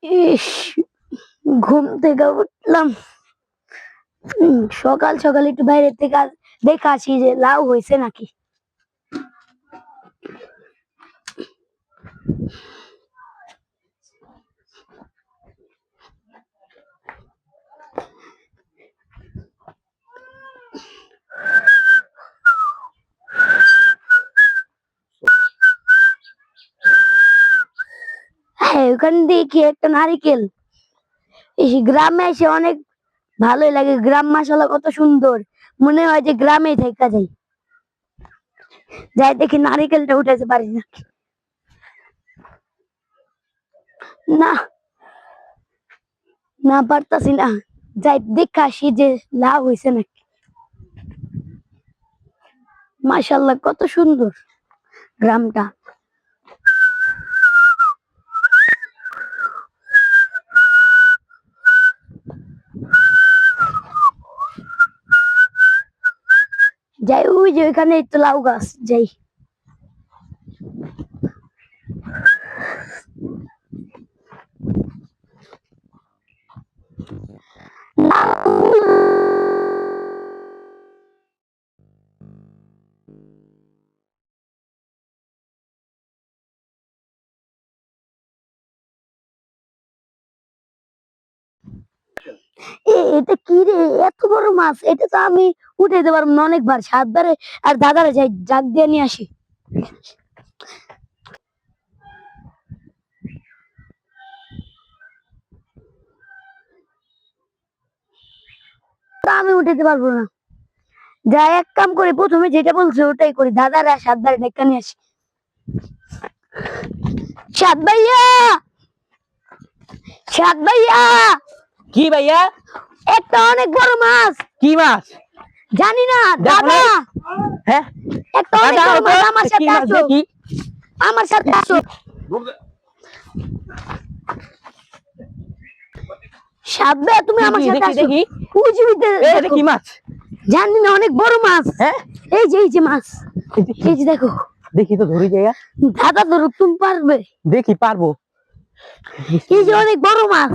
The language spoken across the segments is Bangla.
ইস, ঘুম থেকে উঠলাম। সকাল সকাল একটু বাইরে থেকে দেখে আসি যে লাউ হয়েছে নাকি। হ্যাঁ, ওখানে দেখি একটা নারিকেল। এই গ্রামে এসে অনেক ভালোই লাগে। গ্রাম মাশাআল্লাহ কত সুন্দর, মনে হয় যে গ্রামেই থেকে যাই। যাই দেখি নারিকেলটা উঠেছে পারি না। না, না পারতাছি না। যাই দেখে আসি যে লাভ হয়েছে নাকি। মাশাআল্লাহ কত সুন্দর গ্রামটা। যাই ওই যে ওইখানে একটু লাউ গাছ, যাই। এটা কি রে, এত বড় মাছ! এটা তো আমি উঠাইতে পারবো না অনেকবার, সাতবারে। আর দাদারে যাই জাগ দিয়ে নিয়ে আসি। তা আমি উঠাইতে পারবো না। যা, এক কাম করি, প্রথমে যেটা বলছে ওটাই করি, দাদার আর সাতবারে ডেকে নিয়ে আসি। সাত ভাইয়া, সাত ভাইয়া! কি ভাইয়া? একটা অনেক বড় মাছ। কি মাছ? জানি না দাদা। হ্যাঁ, একটা অনেক বড় মাছ, আমার সাথে আসো, আমার সাথে আসো। সাত ভাইয়া, তুমি আমার সাথে আসো। দেখি দেখো, কি মাছ? জানি না, অনেক বড় মাছ। হ্যাঁ, এই যে মাছ, এই যে দেখো। দেখি তো, ধরি জায়গা। দাদা ধরো, তুমি পারবে? দেখি পারবো। এই যে অনেক বড় মাছ।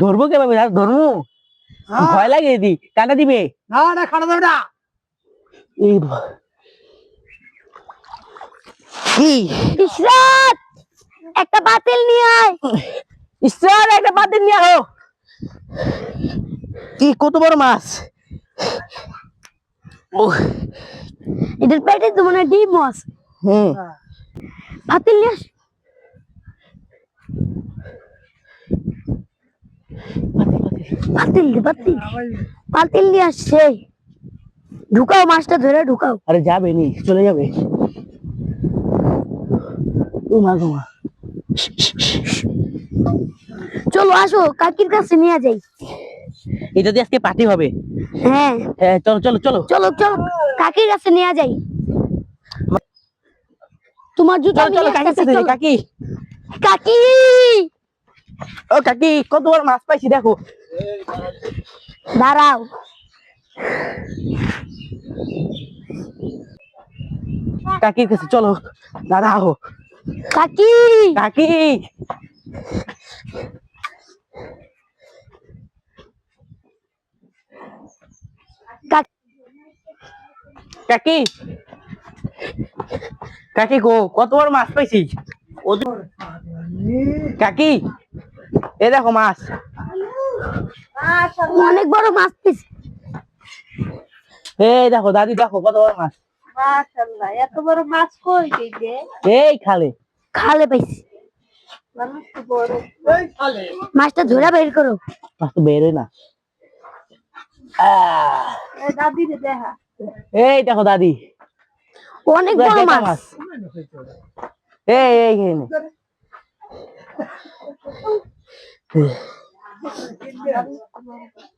ধরবো কেভাবে? ধরবো, ভয় লাগে। দি কাটা দিবে না, না কাটা দেবে না। এই কি ইশরাত, একটা পাতিল নিয়ে আয়। ঈশ্বর, একটা পাতিল নিয়ে আও। কি কত বড় মাছ! ও, এটার পেটে তো মনে হয় ডিম মাছ। পাতিল নিয়ে আস। পাতিল পাতিল নিয়ে আসছে। ঢুকাও, মাছটা ধরে ঢুকাও। আরে যাবে নি, চলে যাবে। ও মা গো মা! চলো আসো, কাকির কাছে নিয়ে যাই। এটা দিয়ে আজকে পার্টি হবে। হ্যাঁ হ্যাঁ, চলো চলো চলো চলো চলো, কাকির কাছে নিয়ে যাই। তোমার জুতা চলো চলো, কাকি কাছে, কাকি। কাকি, ও কাকি, কত বড় মাছ পাইছি দেখো। দাঁড়াও। কাকির কাছে চলো, দাঁড়াও। কাকি, কাকি, কাকি, কাকি গো, কত বড় মাছ পাইছি। কাকি, এ দেখো মাছ। অনেক বড় মাছ পেয়েছি। এই দেখো দাদি, দেখো কত বড় মাছ। মাশাআল্লাহ, এত বড় মাছ কই পেলে? এই খালে। খালে পাইছি। মাছটা ধরে বের করো। মাছ তো বেরোয় না। দাদি রে দেখা। এই দেখো দাদি, অনেক বড় মাছ। এই এই এই